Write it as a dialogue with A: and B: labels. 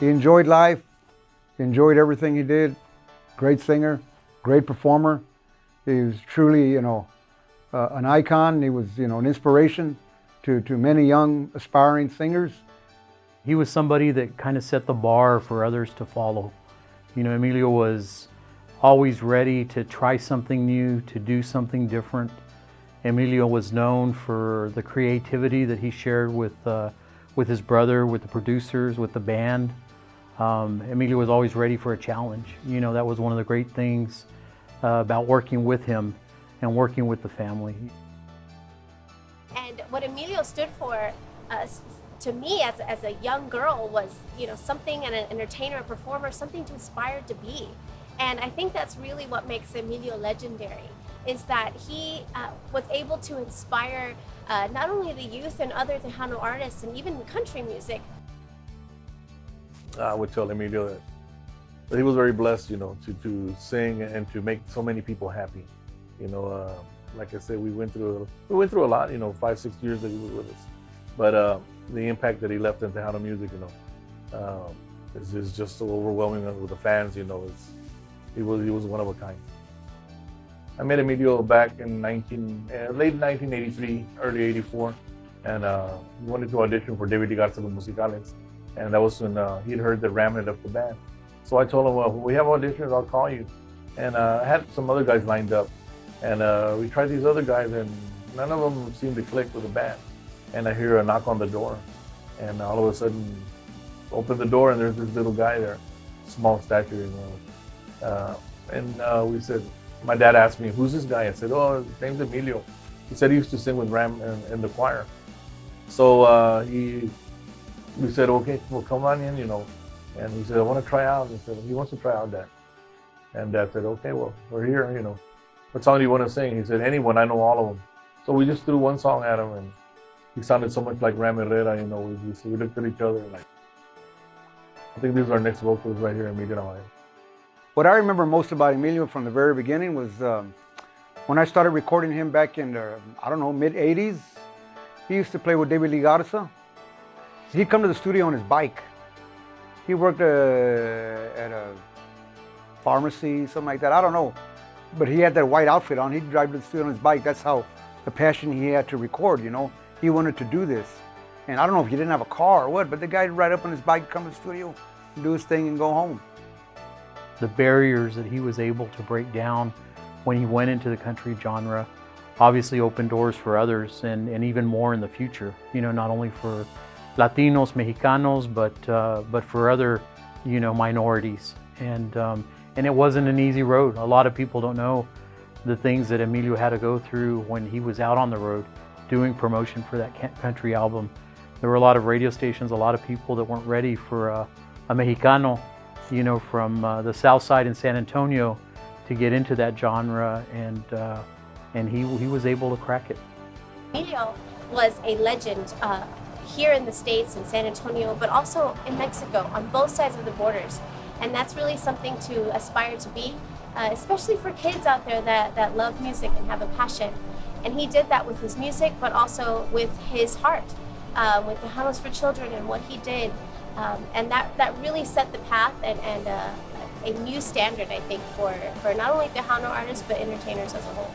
A: He enjoyed life. He enjoyed everything he did. Great singer, great performer. He was truly, an icon. He was, an inspiration to many young aspiring singers.
B: He was somebody that kind of set the bar for others to follow. Emilio was always ready to try something new, to do something different. Emilio was known for the creativity that he shared with his brother, with the producers, with the band. Emilio was always ready for a challenge. That was one of the great things about working with him and working with the family.
C: And what Emilio stood for, to me as a young girl, was something, an entertainer, a performer, something to aspire to be. And I think that's really what makes Emilio legendary, is that he was able to inspire not only the youth and other Tejano artists and even country music.
D: I would tell Emilio that he was very blessed, to sing and to make so many people happy. Like I said, we went through a lot, 5-6 years that he was with us. But the impact that he left in Tejano music, is just so overwhelming with the fans. He was one of a kind. I met Emilio back in late 1983, early 84, and he wanted to audition for David Garza Musicales. And that was when he'd heard that Ram had left the band. So I told him, well, when we have auditions, I'll call you. And I had some other guys lined up. And we tried these other guys, and none of them seemed to click with the band. And I hear a knock on the door. And all of a sudden, open the door, and there's this little guy there, small stature. And we said, my dad asked me, who's this guy? I said, oh, his name's Emilio. He said he used to sing with Ram in the choir. So we said, okay, well, come on in, And he said, I want to try out. And he said, he wants to try out, Dad. And Dad said, okay, well, we're here, What song do you want to sing? He said, anyone, I know all of them. So we just threw one song at him, and he sounded so much like Ram Herrera, we looked at each other and I think these are our next vocals right here, Emilio Navaira.
A: What I remember most about Emilio from the very beginning was when I started recording him back in the, mid-'80s. He used to play with David Garza. He'd come to the studio on his bike. He worked at a pharmacy, something like that, I don't know. But he had that white outfit on. He'd drive to the studio on his bike. That's how the passion he had to record, He wanted to do this. And I don't know if he didn't have a car or what, but the guy would ride up on his bike, come to the studio, do his thing and go home.
B: The barriers that he was able to break down when he went into the country genre obviously opened doors for others, and even more in the future, not only for Latinos, Mexicanos, but for other, minorities. And it wasn't an easy road. A lot of people don't know the things that Emilio had to go through when he was out on the road doing promotion for that country album. There were a lot of radio stations, a lot of people that weren't ready for a Mexicano, from the South Side in San Antonio to get into that genre, and he was able to crack it.
C: Emilio was a legend here in the States, in San Antonio, but also in Mexico, on both sides of the borders. And that's really something to aspire to be, especially for kids out there that love music and have a passion. And he did that with his music, but also with his heart, with Tejanos for Children and what he did. And that really set the path and a new standard, I think, for not only Tejano artists, but entertainers as a whole.